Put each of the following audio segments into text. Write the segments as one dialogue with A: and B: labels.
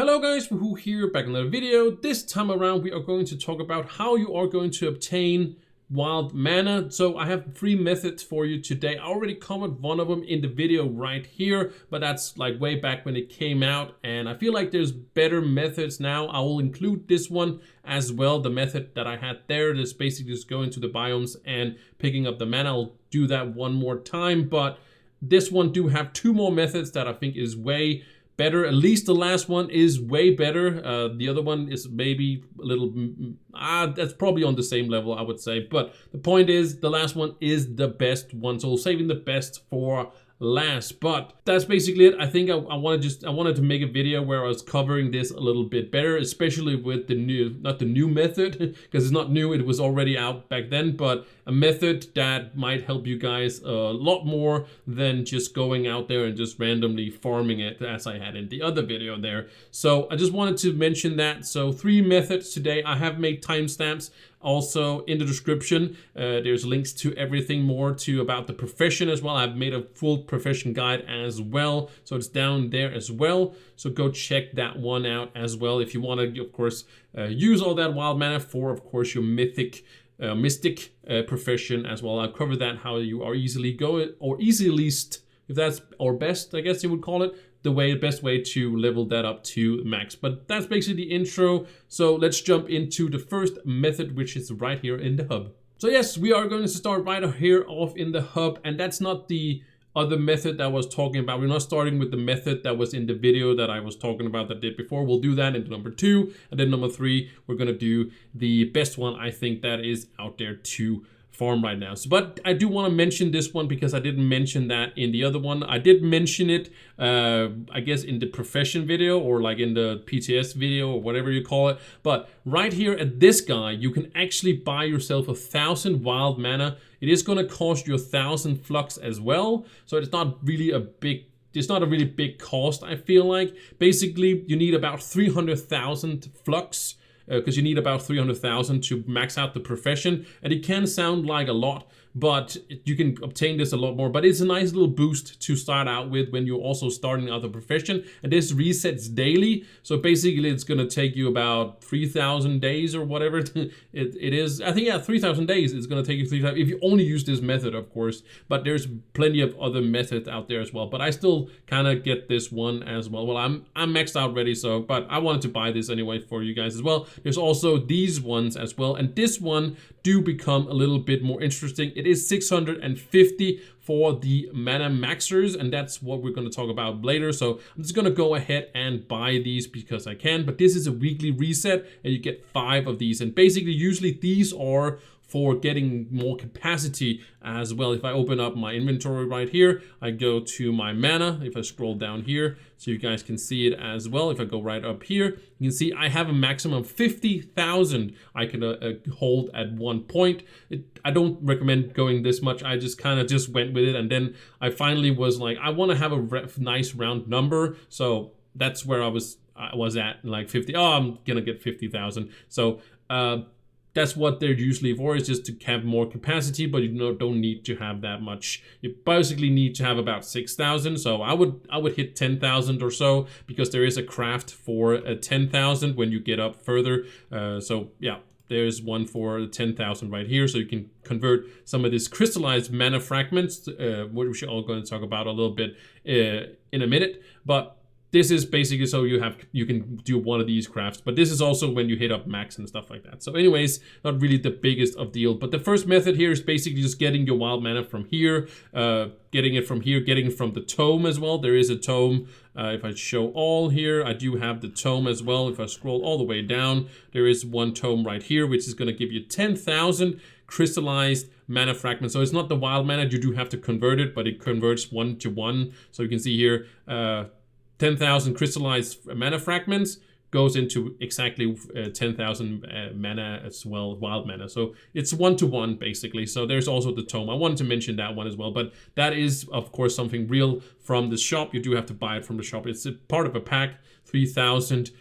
A: Hello guys, Woohoo here, back in another video. This time around we are going to talk about how you are going to obtain wild mana. So I have 3 methods for you today. I already covered one of them in the video right here, but that's like way back when it came out, and I feel like there's better methods now. I will include this one as well, the method that I had there. That's basically just going to the biomes and picking up the mana. I'll do that one more time, but this one do have 2 more methods that I think is way better. At least the last one is way better. The other one is maybe a little, that's probably on the same level, I would say. But the point is, the last one is the best one. So saving the best for last. But that's basically it. I think I wanted to make a video where I was covering this a little bit better, especially with the new, not the new method, because it's not new, it was already out back then, but a method that might help you guys a lot more than just going out there and just randomly farming it as I had in the other video there. So I just wanted to mention that. So 3 methods today. I have made timestamps also in the description. There's links to everything more to about the profession as well. I've made a full profession guide as well, so it's down there as well. So go check that one out as well if you want to, of course, use all that wild mana for, of course, your mystic profession as well. I've covered that, how you are easily go or easiest, if that's, or best, I guess you would call it, the best way to level that up to max. But that's basically the intro. So let's jump into the first method, which is right here in the hub. So yes, we are going to start right here off in the hub, and that's not the other method that I was talking about. We're not starting with the method that was in the video that I was talking about that did before. We'll do that into number 2, and then number 3, we're gonna do the best one I think that is out there to farm right now. So, but I do want to mention this one because I didn't mention that in the other one. I did mention it, I guess, in the profession video or like in the PTS video or whatever you call it. But right here at this guy, you can actually buy yourself 1,000 wild mana. It is going to cost you 1,000 flux as well. So it's not really a big, it's not a really big cost, I feel like. Basically, you need about 300,000 flux. Because you need about 300,000 to max out the profession, and it can sound like a lot, but you can obtain this a lot more. But it's a nice little boost to start out with when you're also starting out the profession, and this resets daily. So basically it's going to take you about 3,000 days or whatever it is. I think, yeah, 3,000 days. It's going to take you 3,000 if you only use this method, of course, but there's plenty of other methods out there as well. But I still kind of get this one as well. Well, I'm maxed out already, so, but I wanted to buy this anyway for you guys as well. There's also these ones as well, and this one do become a little bit more interesting. It is 650 for the mana maxers, and that's what we're going to talk about later. So I'm just going to go ahead and buy these because I can, but this is a weekly reset and you get 5 of these, and basically usually these are for getting more capacity as well. If I open up my inventory right here, I go to my mana. If I scroll down here, so you guys can see it as well. If I go right up here, you can see I have a maximum of 50,000 I can hold at one point. I don't recommend going this much. I just kind of just went with it, and then I finally was like, I want to have a nice round number. So that's where I was at, like 50. Oh, I'm gonna get 50,000. So that's what they're usually for, is just to have more capacity, but you don't need to have that much. You basically need to have about 6,000. So I would hit 10,000 or so, because there is a craft for 10,000 when you get up further. So yeah, there's one for 10,000 right here. So you can convert some of these crystallized mana fragments, which we're all going to talk about a little bit in a minute. But this is basically so you can do one of these crafts, but this is also when you hit up max and stuff like that. So anyways, not really the biggest of deal. But the first method here is basically just getting your wild mana from here, getting it from here, getting it from the tome as well. There is a tome. If I show all here, I do have the tome as well. If I scroll all the way down, there is one tome right here, which is going to give you 10,000 crystallized mana fragments. So it's not the wild mana, you do have to convert it, but it converts 1 to 1. So you can see here, 10,000 crystallized mana fragments goes into exactly 10,000 mana as well, wild mana. So it's 1 to 1 basically. So there's also the tome. I wanted to mention that one as well, but that is of course something real from the shop. You do have to buy it from the shop. It's a part of a pack, 3,000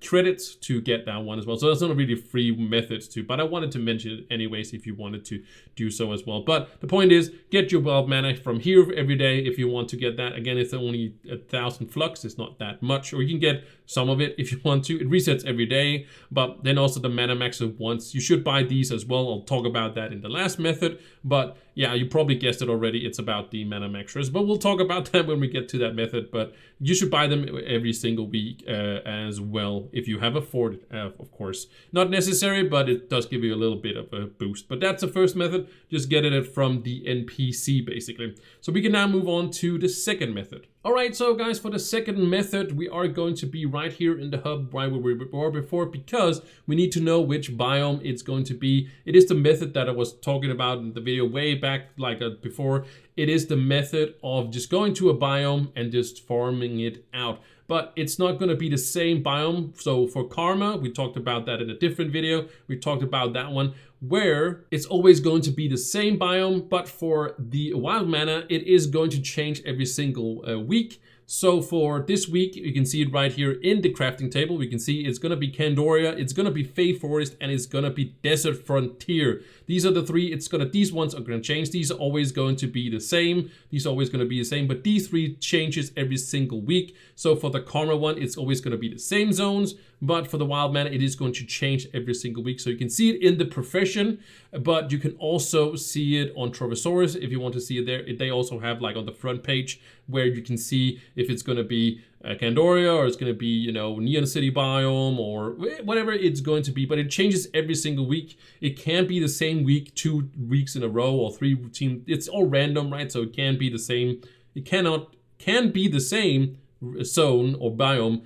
A: credits to get that one as well. So that's not a really free method to, but I wanted to mention it anyways if you wanted to do so as well. But the point is, get your wild mana from here every day if you want to get that. Again, it's only 1,000 flux. It's not that much, or you can get some of it if you want to. It resets every day, but then also the mana maxer once. You should buy these as well. I'll talk about that in the last method, but yeah, you probably guessed it already. It's about the mana maxers, but we'll talk about that when we get to that method. But you should buy them every single week as well if you have afforded, of course. Not necessary, but it does give you a little bit of a boost. But that's the first method. Just get it from the NPC basically. So we can now move on to the second method. All right, so guys, for the second method, we are going to be right here in the hub right where we were before, because we need to know which biome it's going to be. It is the method that I was talking about in the video way back, like before. It is the method of just going to a biome and just farming it out. But it's not going to be the same biome. So for Karma, we talked about that in a different video. We talked about that one, where it's always going to be the same biome, but for the wild mana, it is going to change every single week. So for this week, you can see it right here in the crafting table. We can see it's going to be Candoria, it's going to be Fey Forest, and it's going to be Desert Frontier. These are the three. These ones are going to change. These are always going to be the same. These are always going to be the same, but these three changes every single week. So for the Karma one, it's always going to be the same zones, but for the wild mana, it is going to change every single week. So you can see it in the profession, but you can also see it on Trovasaurus if you want to see it there. They also have like on the front page where you can see if it's going to be Candoria or it's going to be, you know, Neon City biome or whatever it's going to be, but it changes every single week. It can't be the same week 2 weeks in a row or 3 routine. It's all random, right? So it can't be the same. It can be the same zone or biome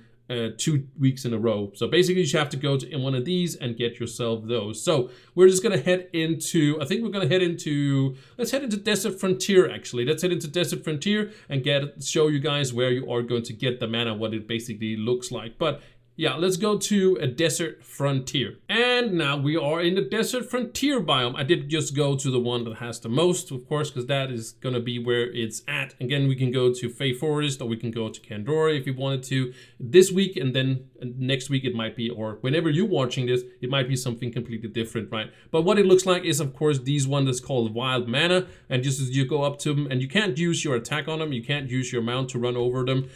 A: 2 weeks in a row. So basically you have to go to one of these and get yourself those. So we're just gonna head into, I think we're gonna head into, let's head into Desert Frontier actually. Let's head into Desert Frontier and show you guys where you are going to get the mana, what it basically looks like. But yeah, let's go to a Desert Frontier. And now we are in the Desert Frontier biome. I did just go to the one that has the most, of course, because that is going to be where it's at. Again, we can go to Fey Forest or we can go to Candoria if you wanted to this week, and then next week it might be, or whenever you're watching this, it might be something completely different, right? But what it looks like is, of course, these one that's called Wild Mana, and just as you go up to them, and you can't use your attack on them, you can't use your mount to run over them,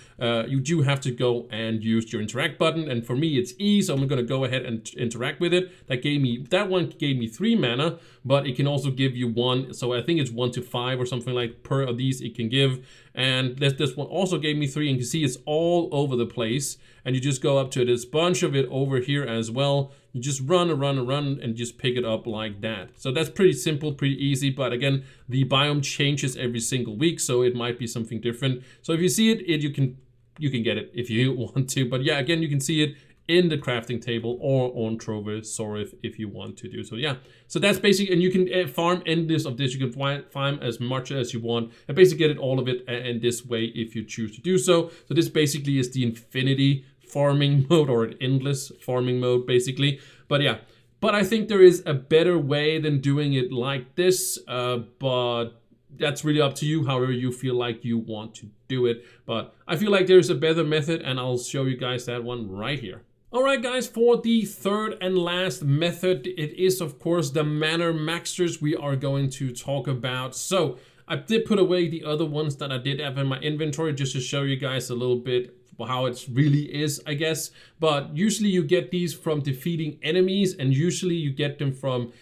A: you do have to go and use your interact button. And for me, it's E, so I'm going to go ahead and interact with it. That one gave me 3 mana, but it can also give you 1. So I think it's 1 to 5 or something like per of these it can give. And this one also gave me 3, and you can see it's all over the place. And you just go up to this bunch of it over here as well. You just run and just pick it up like that. So that's pretty simple, pretty easy. But again, the biome changes every single week, so it might be something different. So if you see it, you can get it if you want to. But yeah, again, you can see it in the crafting table or on Trovasaurus if you want to do so. Yeah, so that's basic, and you can farm endless of this. You can farm as much as you want and basically get it all of it in this way if you choose to do so. So this basically is the infinity farming mode, or an endless farming mode basically. But yeah, but I think there is a better way than doing it like this, but that's really up to you, however you feel like you want to do it. But I feel like there's a better method, and I'll show you guys that one right here. Alright guys, for the third and last method, it is of course the Mana Maxers we are going to talk about. So I did put away the other ones that I did have in my inventory just to show you guys a little bit how it really is, I guess. But usually you get these from defeating enemies, and usually you get them from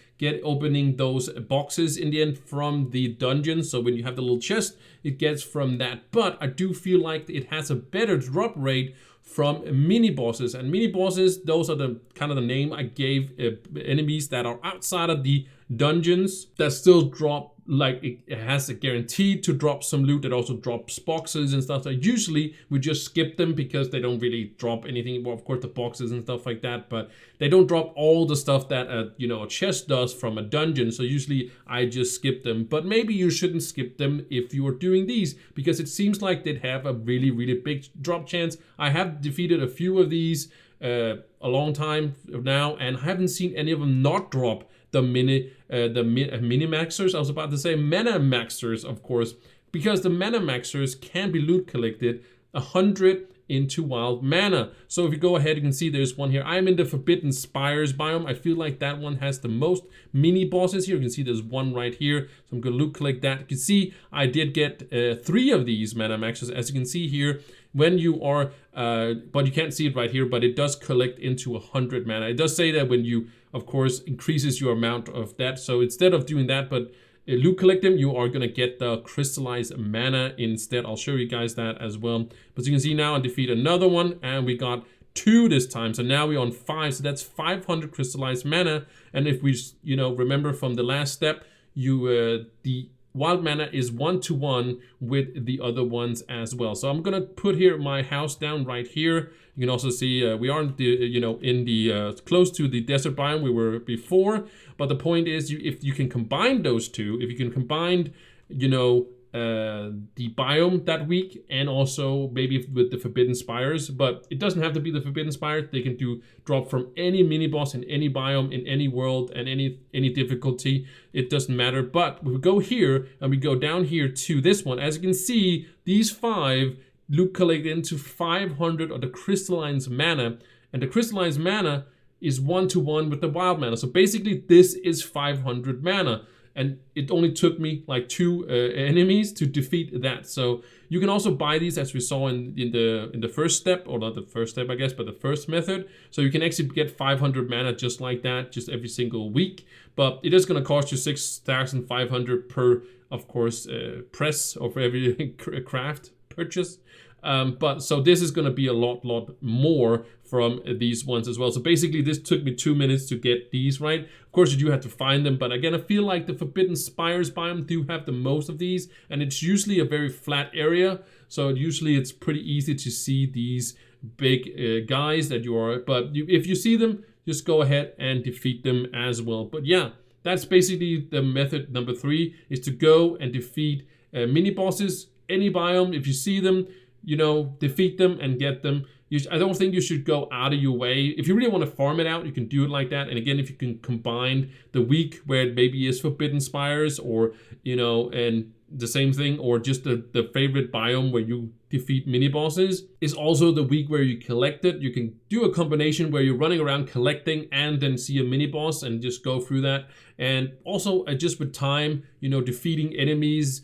A: opening those boxes in the end from the dungeon. So when you have the little chest, it gets from that. But I do feel like it has a better drop rate from mini bosses, and mini bosses, those are the kind of the name I gave enemies that are outside of the dungeons that still drop, like it has a guarantee to drop some loot that also drops boxes and stuff. So usually we just skip them because they don't really drop anything. Well, of course the boxes and stuff like that, but they don't drop all the stuff that a chest does from a dungeon. So usually I just skip them. But maybe you shouldn't skip them if you are doing these, because it seems like they'd have a really, really big drop chance. I have defeated a few of these a long time now, and I haven't seen any of them not drop the mini maxers. I was about to say Mana Maxers, of course, because the Mana Maxers can be loot collected 100 into wild mana. So if you go ahead, you can see there's one here. I'm in the Forbidden Spires biome. I feel like that one has the most mini bosses here. You can see there's one right here. So I'm gonna loot collect that. You can see I did get 3 of these mana maxes, as you can see here. When you are, but you can't see it right here, but it does collect into 100 mana. It does say that when you, of course, increases your amount of that. So instead of doing that, but loot collect them, you are gonna get the crystallized mana instead. I'll show you guys that as well. But as you can see now, I defeat another one, and we got 2 this time. So now we're on 5. So that's 500 crystallized mana. And if we, you know, remember from the last step, you the wild mana is 1-to-1 with the other ones as well. So I'm gonna put here my house down right here. You can also see we are in the, you know, in the close to the desert biome we were before. But the point is, if you can combine those two, if you can combine, you know, the biome that week, and also maybe with the Forbidden Spires, but it doesn't have to be the Forbidden Spires. They can do drop from any mini boss in any biome, in any world, and any difficulty. It doesn't matter. But we go here and we go down here to this one. As you can see, these 5 loot collect into 500 of the crystallized mana, and the crystallized mana is 1-to-1 with the wild mana. So basically, this is 500 mana. And it only took me like 2 enemies to defeat that. So you can also buy these, as we saw in the first step, or not the first step, I guess, but the first method. So you can actually get 500 mana just like that, just every single week. But it is going to cost you 6,500 per, of course, press, or for every craft purchase. But so this is going to be a lot more from these ones as well. So basically this took me 2 minutes to get these right. Of course you do have to find them, but again, I feel like the Forbidden Spires biome do have the most of these, and it's usually a very flat area. So usually it's pretty easy to see these big guys that you are, but if you see them, just go ahead and defeat them as well. But yeah, that's basically the method number 3, is to go and defeat mini bosses, any biome. If you see them, you know, defeat them and get them. I don't think you should go out of your way. If you really want to farm it out, you can do it like that. And again, if you can combine the week where it maybe is Forbidden Spires, or, you know, and the same thing, or just the favorite biome where you defeat mini bosses, is also the week where you collect it. You can do a combination where you're running around collecting and then see a mini boss and just go through that. And also just with time, you know, defeating enemies,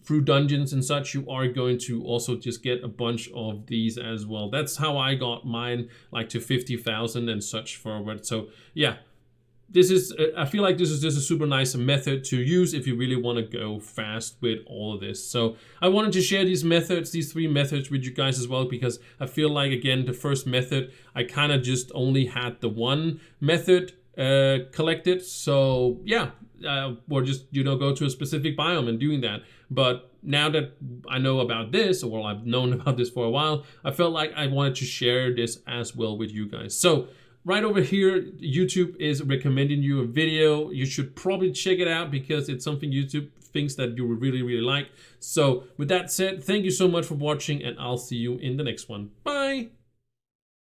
A: through dungeons and such, you are going to also just get a bunch of these as well. That's how I got mine, like to 50,000 and such forward. So yeah, this is, I feel like this is just a super nice method to use if you really want to go fast with all of this. So I wanted to share these methods, these 3 methods with you guys as well, because I feel like, again, the first method, I kind of just only had the one method collected. So yeah, or just, you know, go to a specific biome and doing that. But now that I know about this, or I've known about this for a while, I felt like I wanted to share this as well with you guys. So right over here, YouTube is recommending you a video. You should probably check it out because it's something YouTube thinks that you would really like. So with that said, thank you so much for watching, and I'll see you in the next one. Bye.